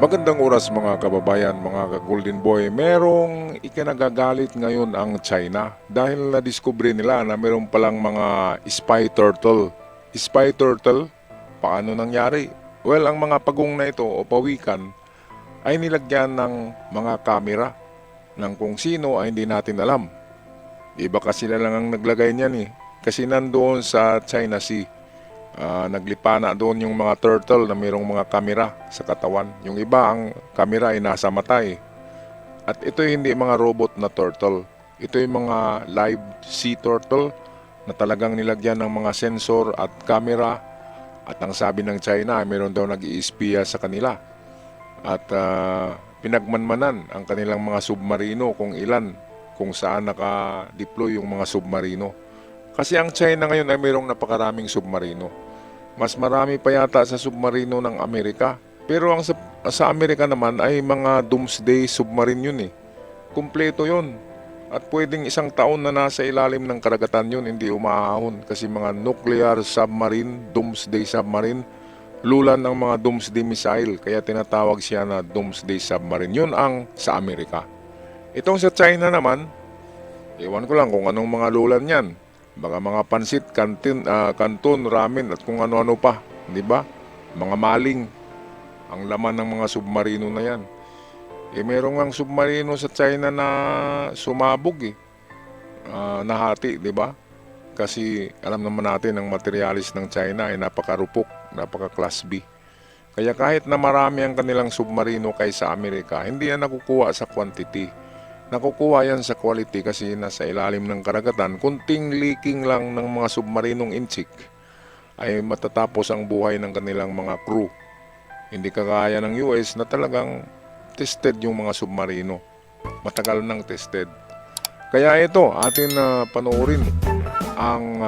Magandang oras mga kababayan, mga ka-Golden Boy. Merong ikinagagalit ngayon ang China dahil na-discover nila na meron palang mga spy turtle. Spy turtle? Paano nangyari? Well, ang mga pagong na ito o pawikan ay nilagyan ng mga kamera ng kung sino ay hindi natin alam. Iba kasi sila lang ang naglagay niyan kasi nandoon sa China Sea. Naglipa na doon yung mga turtle na mayroong mga kamera sa katawan. Yung iba ang kamera ay nasa mata At ito hindi mga robot na turtle. Ito yung mga live sea turtle na talagang nilagyan ng mga sensor at kamera. At ang sabi ng China ay mayroon daw nag-iispiya sa kanila. At pinagmanmanan ang kanilang mga submarino kung saan naka-deploy yung mga submarino. Kasi ang China ngayon ay mayroong napakaraming submarino. Mas marami pa yata sa submarino ng Amerika. Pero ang sa Amerika naman ay mga doomsday submarine yun Kumpleto yun. At pwedeng isang taon na nasa ilalim ng karagatan yun, hindi umaahon. Kasi mga nuclear submarine, doomsday submarine, lulan ng mga doomsday missile. Kaya tinatawag siya na doomsday submarine. Yun ang sa Amerika. Itong sa China naman, ewan ko lang kung anong mga lulan yan. Baka mga pansit, kanton, ramen at kung ano-ano pa, di ba? Mga maling ang laman ng mga submarino na yan. Merong ang submarino sa China na sumabog nahati, di ba? Kasi alam naman natin ang materialis ng China ay napakarupok, napaka-class B. Kaya kahit na marami ang kanilang submarino kaysa Amerika, hindi yan nakukuha sa quantity. Nakukuha yan sa quality kasi nasa ilalim ng karagatan. Kunting leaking lang ng mga submarinong inchik ay matatapos ang buhay ng kanilang mga crew. Hindi kagaya ng US na talagang tested yung mga submarino. Matagal nang tested. Kaya ito, atin panoorin ang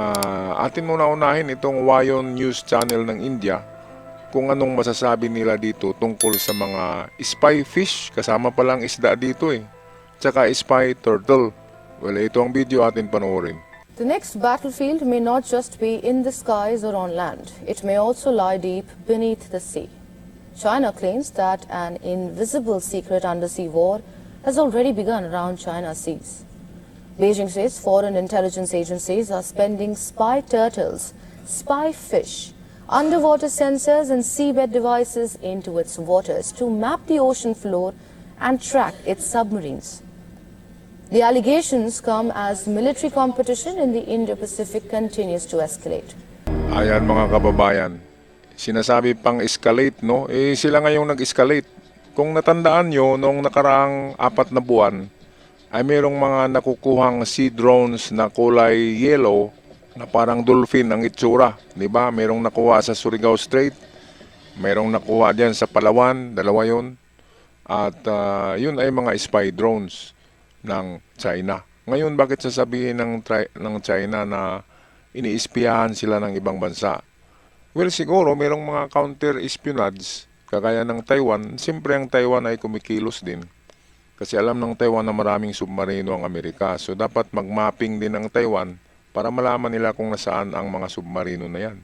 atin muna unahin itong Wayon News Channel ng India kung anong masasabi nila dito tungkol sa mga spy fish. Kasama palang isda dito Tsaka spy turtle. Well, ito ang video atin panoorin. The next battlefield may not just be in the skies or on land. It may also lie deep beneath the sea. China claims that an invisible secret undersea war has already begun around China's seas. Beijing says foreign intelligence agencies are spending spy turtles, spy fish, underwater sensors and seabed devices into its waters to map the ocean floor and track its submarines. The allegations come as military competition in the Indo-Pacific continues to escalate. Ayan mga kababayan, sinasabi pang escalate sila ngayong nag-escalate. Kung natandaan nyo, noong nakaraang 4 na buwan, ay mayroong mga nakukuhang sea drones na kulay yellow na parang dolphin ang itsura. Diba? Mayroong nakuha sa Surigao Strait, mayroong nakuha dyan sa Palawan, 2 yun. At yun ay mga spy drones ng China. Ngayon, bakit sasabihin ng China na iniispiyahan sila ng ibang bansa? Well, siguro mayroong mga counter-espionage kagaya ng Taiwan. Siyempre ang Taiwan ay kumikilos din. Kasi alam ng Taiwan na maraming submarino ang Amerika. So dapat mag-mapping din ang Taiwan para malaman nila kung nasaan ang mga submarino na yan.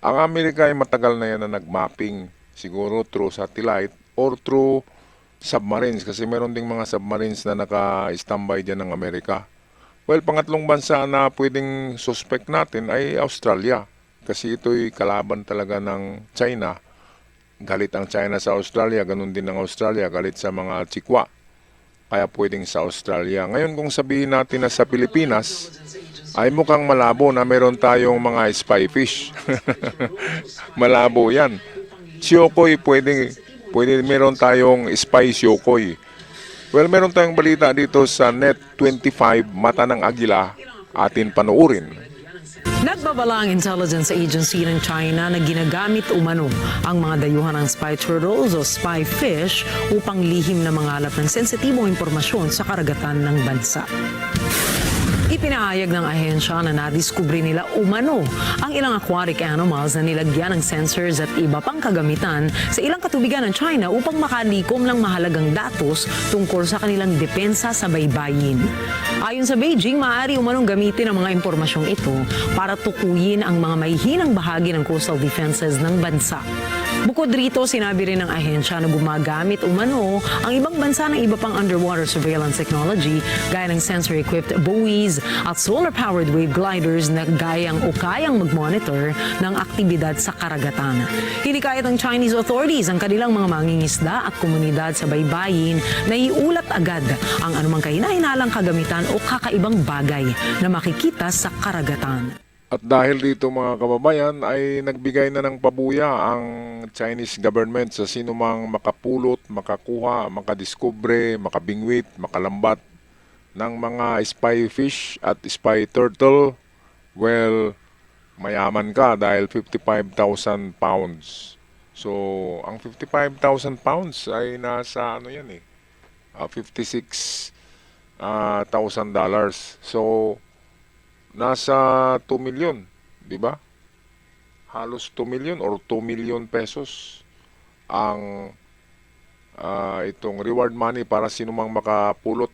Ang Amerika ay matagal na yan na nag-mapping. Siguro through satellite or through submarines kasi meron ding mga submarines na naka-standby dyan ng Amerika. Well, pangatlong bansa na pwedeng suspect natin ay Australia kasi ito'y kalaban talaga ng China. Galit ang China sa Australia, ganun din ang Australia, galit sa mga Chikwa. Kaya pwedeng sa Australia. Ngayon kung sabihin natin na sa Pilipinas ay mukhang malabo na meron tayong mga spy fish. Malabo yan. Siokoy pwede meron tayong spy siokoy. Well, meron tayong balita dito sa Net25, Mata ng Agila, atin panoorin. Nagbabala ang intelligence agency ng China na ginagamit umano ang mga dayuhan ng spy turtles o spy fish upang lihim na mangalap ng sensitibong impormasyon sa karagatan ng bansa. Ipinahayag ng ahensya na nadiskubre nila umano ang ilang aquatic animals na nilagyan ng sensors at iba pang kagamitan sa ilang katubigan ng China upang makalikom ng mahalagang datos tungkol sa kanilang depensa sa baybayin. Ayon sa Beijing, maaari umanong gamitin ang mga impormasyong ito para tukuyin ang mga mahihinang bahagi ng coastal defenses ng bansa. Bukod rito, sinabi rin ng ahensya na gumagamit umano ang ibang bansa ng iba pang underwater surveillance technology gaya ng sensor-equipped buoys at solar-powered wave gliders na gayang o kayang mag-monitor ng aktibidad sa karagatan. Hinikayat ng Chinese authorities ang kanilang mga mangingisda at komunidad sa baybayin na iulat agad ang anumang kahina-hinalang kagamitan o kakaibang bagay na makikita sa karagatan. At dahil dito mga kababayan ay nagbigay na ng pabuya ang Chinese government sa sinumang makapulot, makakuha, makadiskubre, makabingwit, makalambat ng mga spy fish at spy turtle. Well, mayaman ka dahil 55,000 pounds. So, ang 55,000 pounds ay nasa ano yan $56,000. So, nasa 2 million, di ba? Halos 2 million or 2 million pesos ang itong reward money para sinumang makapulot,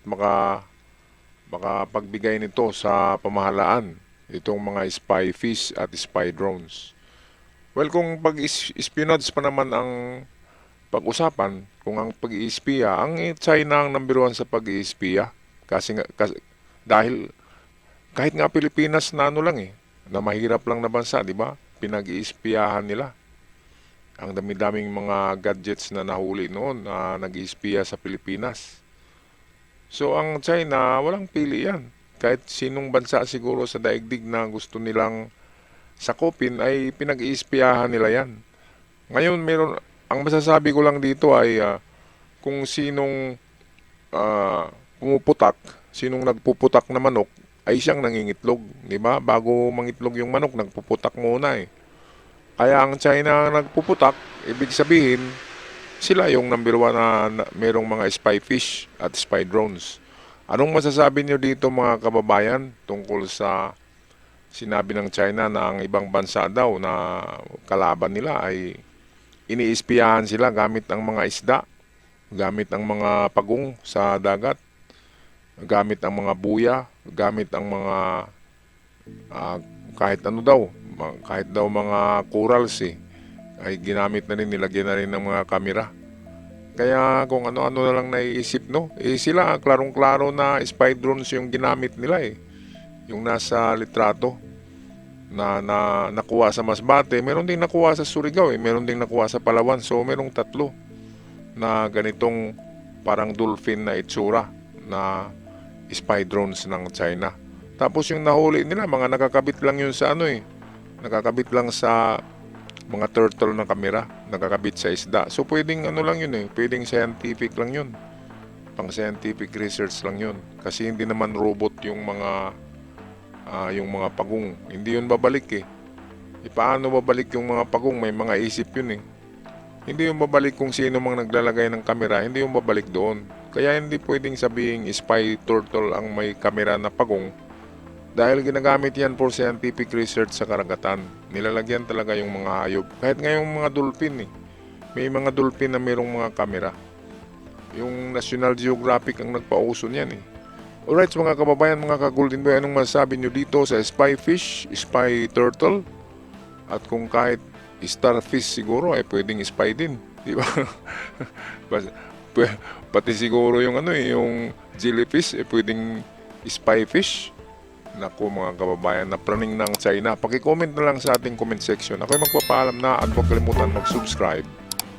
makapagbigay nito sa pamahalaan, itong mga spy fish at spy drones. Well, kung pag-espionage pa naman ang pag-usapan, kung ang pag-iispiya, ang China ang number 1 sa pag-iispiya. Kasi dahil kahit nga Pilipinas na ano lang na mahirap lang na bansa, di ba? Pinag-iispiyahan nila. Ang dami-daming mga gadgets na nahuli noon na nag-iispiya sa Pilipinas. So ang China, walang pili yan. Kahit sinong bansa siguro sa daigdig na gusto nilang sakupin ay pinag-iispiyahan nila yan. Ngayon, ang masasabi ko lang dito ay kung sinong pumuputak, sinong nagpuputak na manok, ay siyang nangingitlog, di ba? Bago mangitlog yung manok, nagpuputak muna Kaya ang China nagpuputak, ibig sabihin, sila yung number 1 na merong mga spy fish at spy drones. Anong masasabi niyo dito mga kababayan tungkol sa sinabi ng China na ang ibang bansa daw na kalaban nila ay iniispiyahan sila gamit ang mga isda, gamit ang mga pagong sa dagat, gamit ang mga buya, gamit ang mga kahit ano daw, kahit daw mga corals ay ginamit na rin, nilagyan na rin ng mga kamera. Kaya kung ano-ano na lang naiisip sila klarong-klaro na spy drones yung ginamit nila yung nasa litrato na nakuha sa Masbate, meron ding nakuha sa Surigao meron ding nakuha sa Palawan. So merong 3 na ganitong parang dolphin na itsura na spy drones ng China. Tapos yung nahuli nila, mga nakakabit lang yun sa nakakabit lang sa mga turtle na kamera, nakakabit sa isda. So pwedeng ano lang yun pwedeng scientific lang yun. Pang scientific research lang yun. Kasi hindi naman robot yung mga pagong. Hindi yun babalik Paano babalik yung mga pagong? May mga isip yun Hindi yung babalik kung sino mang naglalagay ng kamera, hindi yung babalik doon. Kaya hindi pwedeng sabihing spy turtle ang may kamera na pagong dahil ginagamit yan for scientific research sa karagatan. Nilalagyan talaga yung mga hayop. Kahit ngayong mga dolphin may mga dolphin na mayroong mga kamera. Yung National Geographic ang nagpauso niyan Alright mga kababayan, mga ka-Golden Boy, anong masasabi nyo dito sa spy fish, spy turtle? At kung kahit starfish siguro ay pwedeng spy din, di ba? Pati siguro yung yung jellyfish pwedeng spy fish. Naku mga kababayan, na praning ng China. Paki-comment na lang sa ating comment section. Ako'y magpapaalam na at huwag kalimutan mag-subscribe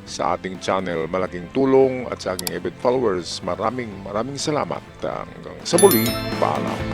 sa ating channel. Malaking tulong at sa aking avid followers. Maraming salamat. Hanggang sa muli, paalam.